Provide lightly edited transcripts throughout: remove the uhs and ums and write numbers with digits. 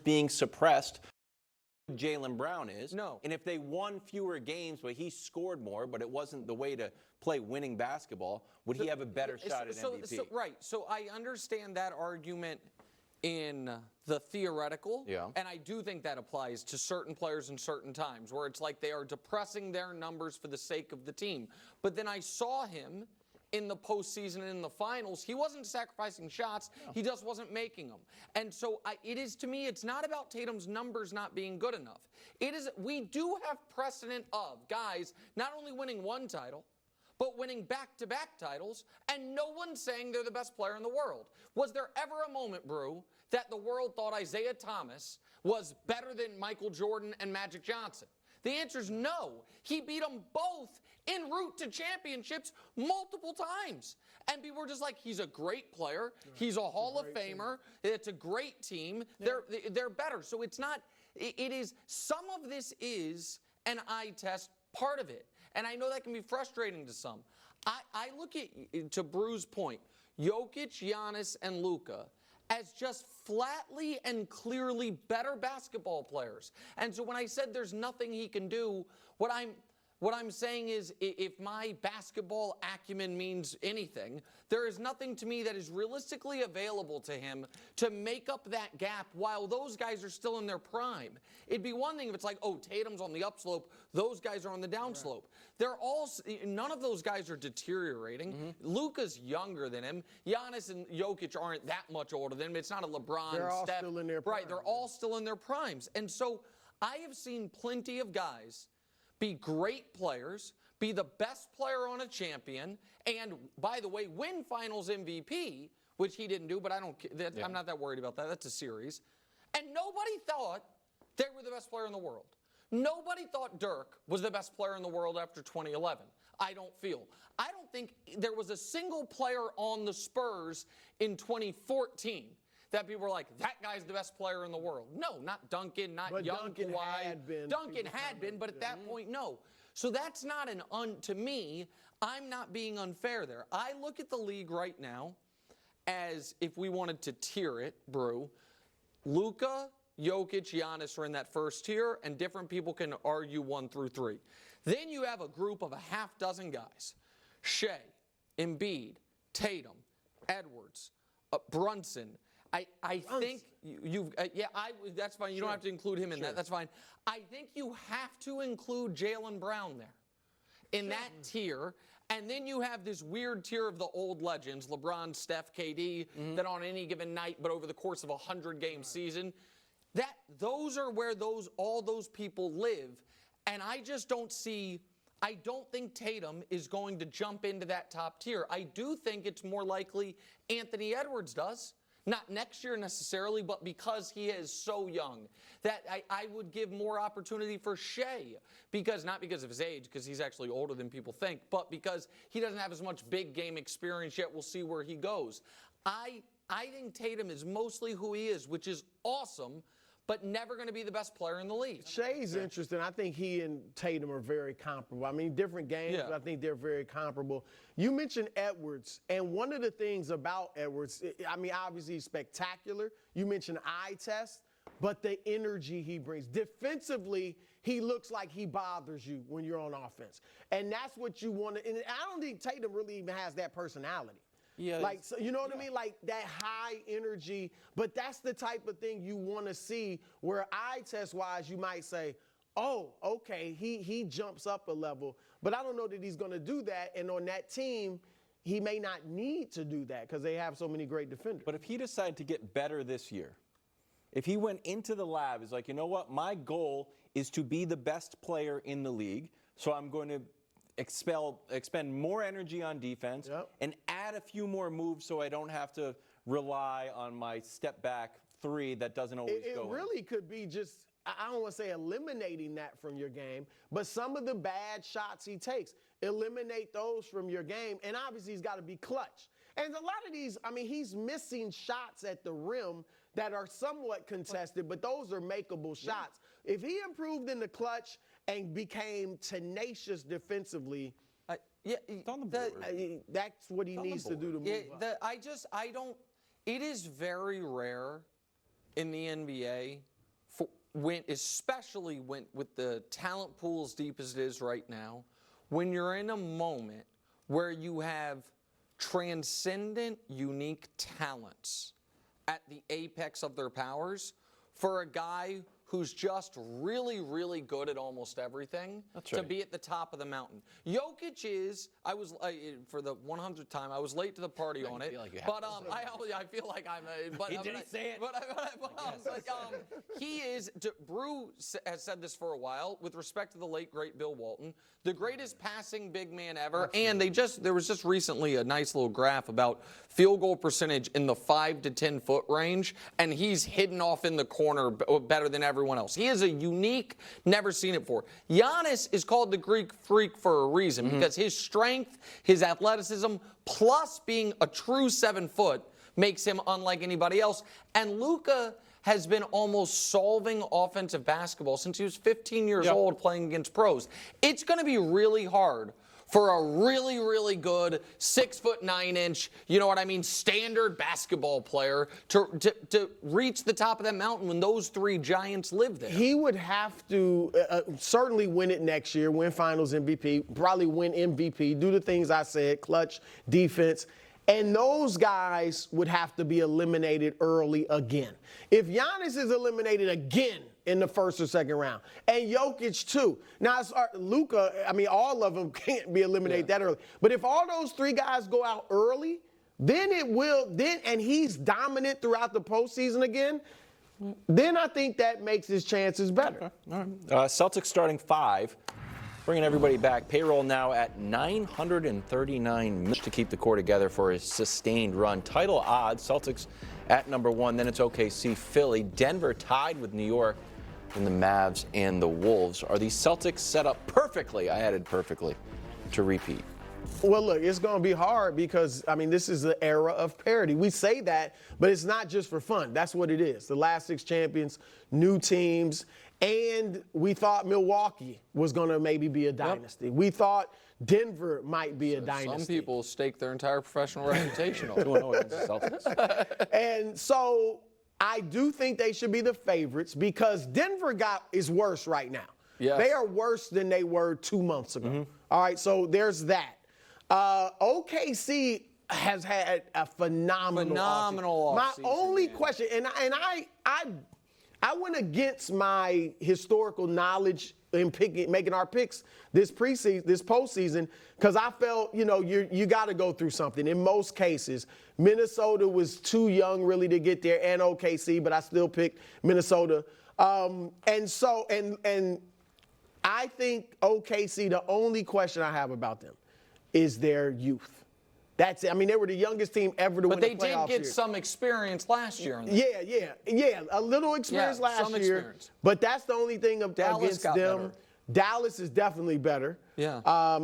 being suppressed. Jaylen Brown is. No. And if they won fewer games, but he scored more, but it wasn't the way to play winning basketball, would he have a better shot at MVP? Right. So I understand that argument in the theoretical. Yeah. And I do think that applies to certain players in certain times where it's like they are depressing their numbers for the sake of the team. But then I saw him in the postseason and in the finals. He wasn't sacrificing shots. No. He just wasn't making them. And so it is, to me, it's not about Tatum's numbers not being good enough. It is, we do have precedent of guys not only winning one title, but winning back-to-back titles, and no one's saying they're the best player in the world. Was there ever a moment, Brew, that the world thought Isaiah Thomas was better than Michael Jordan and Magic Johnson? The answer is no. He beat them both en route to championships multiple times. And people were just like, he's a great player. He's a Hall of Famer. It's a great team. Yeah. They're better. So it's not, it is, some of this is an eye test, part of it. And I know that can be frustrating to some. I look at, to Brew's point, Jokic, Giannis, and Luka as just flatly and clearly better basketball players. And so when I said there's nothing he can do, what I'm saying is, if my basketball acumen means anything, there is nothing to me that is realistically available to him to make up that gap while those guys are still in their prime. It'd be one thing if it's like, oh, Tatum's on the upslope, those guys are on the downslope. Right. They're all, none of those guys are deteriorating. Mm-hmm. Luka's younger than him. Giannis and Jokic aren't that much older than him. It's not a LeBron, they're all Steph. Still in their prime. Right, they're all still in their primes. And so I have seen plenty of guys be great players, be the best player on a champion, and, by the way, win finals MVP, which he didn't do, but I'm not that worried about that. That's a series. And nobody thought they were the best player in the world. Nobody thought Dirk was the best player in the world after 2011. I don't think there was a single player on the Spurs in 2014 that people were like, that guy's the best player in the world. No, not Duncan, not but young Duncan Kawhi. had been. Duncan had been, but at that point, no. So that's not to me, I'm not being unfair there. I look at the league right now as, if we wanted to tier it, Brew, Luka, Jokic, Giannis are in that first tier, and different people can argue 1 through 3. Then you have a group of a half dozen guys. Shea, Embiid, Tatum, Edwards, Brunson. I think that's fine. You don't have to include him in that. That's fine. I think you have to include Jaylen Brown there in that tier. And then you have this weird tier of the old legends, LeBron, Steph, KD, that on any given night, but over the course of a 100-game season, those are where all those people live. And I just don't think Tatum is going to jump into that top tier. I do think it's more likely Anthony Edwards does. Not next year necessarily, but because he is so young, that I would give more opportunity for Shea. Not because of his age, because he's actually older than people think, but because he doesn't have as much big game experience yet. We'll see where he goes. I think Tatum is mostly who he is, which is awesome, but never going to be the best player in the league. Shea's interesting. I think he and Tatum are very comparable. I mean, different games, but I think they're very comparable. You mentioned Edwards, and one of the things about Edwards, I mean, obviously he's spectacular. You mentioned eye test, but the energy he brings. Defensively, he looks like he bothers you when you're on offense. And that's what you want to – and I don't think Tatum really even has that personality. Yeah, like, so, you know what I mean? Like that high energy, but that's the type of thing you want to see where eye test wise, you might say, oh, okay, he jumps up a level, but I don't know that he's going to do that. And on that team, he may not need to do that because they have so many great defenders. But if he decided to get better this year, if he went into the lab, is like, you know what, my goal is to be the best player in the league, so I'm going to expend more energy on defense and add a few more moves so I don't have to rely on my step back three that doesn't always go in. It really could be just, I don't want to say eliminating that from your game, but some of the bad shots he takes, eliminate those from your game, and obviously he's got to be clutch. And a lot of these, I mean, he's missing shots at the rim that are somewhat contested, but those are makeable shots. If he improved in the clutch and became tenacious defensively, it's on the board. That's what he needs to do to move up. It is very rare in the NBA, especially with the talent pool as deep as it is right now, when you're in a moment where you have transcendent, unique talents at the apex of their powers, for a guy who's just really, really good at almost everything to be at the top of the mountain. Jokic is, for the 100th time, I was late to the party on it. But I feel like I'm, He didn't say it. He is, Brew has said this for a while, with respect to the late, great Bill Walton, the greatest passing big man ever. And there was just recently a nice little graph about field goal percentage in the 5 to 10 foot range, and he's hidden off in the corner better than everyone else. He is a unique, never seen it before. Giannis is called the Greek freak for a reason, because his strength, his athleticism, plus being a true 7 foot makes him unlike anybody else. And Luka has been almost solving offensive basketball since he was 15 years old playing against pros. It's going to be really hard for a really, really good 6'9", you know what I mean, standard basketball player to reach the top of that mountain when those three giants live there. He would have to certainly win it next year, win Finals MVP, probably win MVP, do the things I said, clutch, defense. And those guys would have to be eliminated early again. If Giannis is eliminated again in the first or second round, and Jokic too. Now, Luka, I mean, all of them can't be eliminated that early. But if all those three guys go out early, then and he's dominant throughout the postseason again, then I think that makes his chances better. All right. Celtics starting 5. Bringing everybody back. Payroll now at $939 million to keep the core together for a sustained run. Title odds, Celtics at number 1. Then it's OKC, Philly, Denver tied with New York, and the Mavs and the Wolves. Are these Celtics set up perfectly, I added perfectly, to repeat? Well, look, it's going to be hard because, I mean, this is the era of parity. We say that, but it's not just for fun. That's what it is. The last 6 champions, new teams. And we thought Milwaukee was going to maybe be a dynasty. We thought Denver might be a dynasty. Some people stake their entire professional reputation on 2-0 against the Celtics. And so I do think they should be the favorites because Denver is worse right now. Yes. They are worse than they were 2 months ago. All right, so there's that. OKC has had a phenomenal offseason. My only question, and I went against my historical knowledge in making our picks this postseason, because I felt, you got to go through something. In most cases, Minnesota was too young really to get there, and OKC, but I still picked Minnesota. And I think OKC, the only question I have about them is their youth. That's it. I mean, they were the youngest team ever to win the playoffs. But they did get some experience last year. Yeah. A little experience last year. But that's the only thing against them. Better. Dallas is definitely better. Yeah.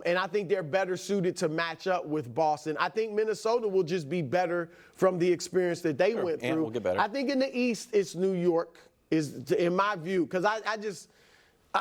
And I think they're better suited to match up with Boston. I think Minnesota will just be better from the experience that they went through. And will get better. I think in the East, it's New York, in my view, because I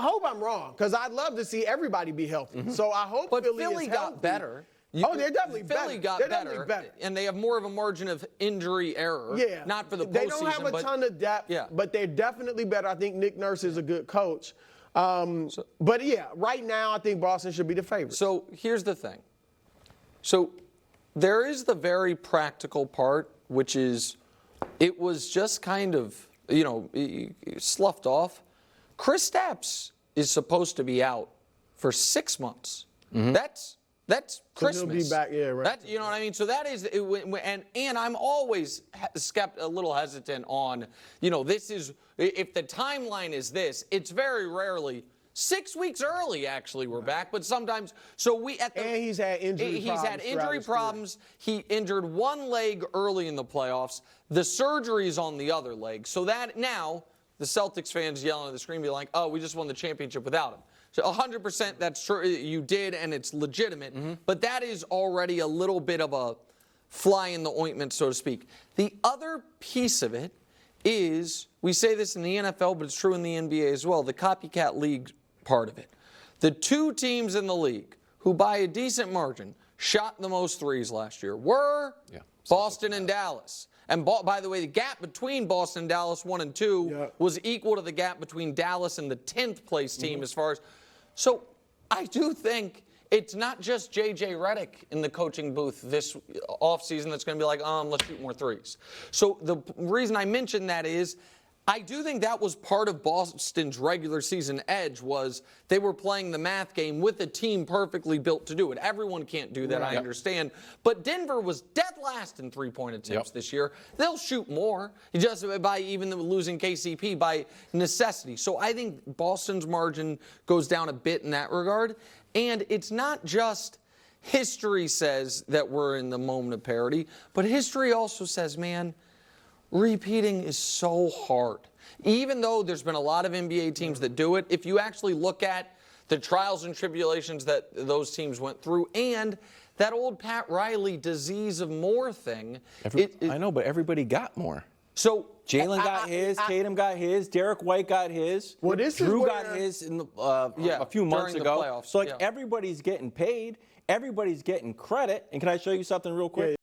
hope I'm wrong, because I'd love to see everybody be healthy. So I hope Philly got better. They're definitely better. Philly got better, and they have more of a margin of injury error. Yeah. Not for the postseason. They don't have a ton of depth, but they're definitely better. I think Nick Nurse is a good coach. But right now I think Boston should be the favorite. So here's the thing. So there is the very practical part, which is it was just kind of, sloughed off. Kristaps is supposed to be out for 6 months. That's Christmas. So he'll be back, right. You know what I mean? So that is, and I'm always a little hesitant on, this is, if the timeline is this, it's very rarely 6 weeks early, actually, we're back. But sometimes, and he's had injury problems. He injured one leg early in the playoffs. The surgery is on the other leg. So that now, the Celtics fans yelling at the screen, be like, oh, we just won the championship without him. So 100% that's true. You did, and it's legitimate. But that is already a little bit of a fly in the ointment, so to speak. The other piece of it is, we say this in the NFL, but it's true in the NBA as well, the copycat league part of it. The 2 teams in the league who, by a decent margin, shot the most threes last year were Boston and Dallas. And by the way, the gap between Boston and Dallas 1 and 2 was equal to the gap between Dallas and the 10th place team as far as. So I do think it's not just J.J. Redick in the coaching booth this offseason that's going to be like, let's shoot more threes. So the reason I mention that is I do think that was part of Boston's regular season edge was they were playing the math game with a team perfectly built to do it. Everyone can't do that, I understand. But Denver was dead last in three-point attempts this year. They'll shoot more, just by even losing KCP by necessity. So I think Boston's margin goes down a bit in that regard. And it's not just history says that we're in the moment of parity, but history also says, man, repeating is so hard. Even though there's been a lot of NBA teams that do it, if you actually look at the trials and tribulations that those teams went through and that old Pat Riley disease of more thing. I know, but everybody got more. So Jalen got his, Tatum got his, Derek White got his, Drew got his in a few months ago. Playoffs, So everybody's getting paid, everybody's getting credit. And can I show you something real quick?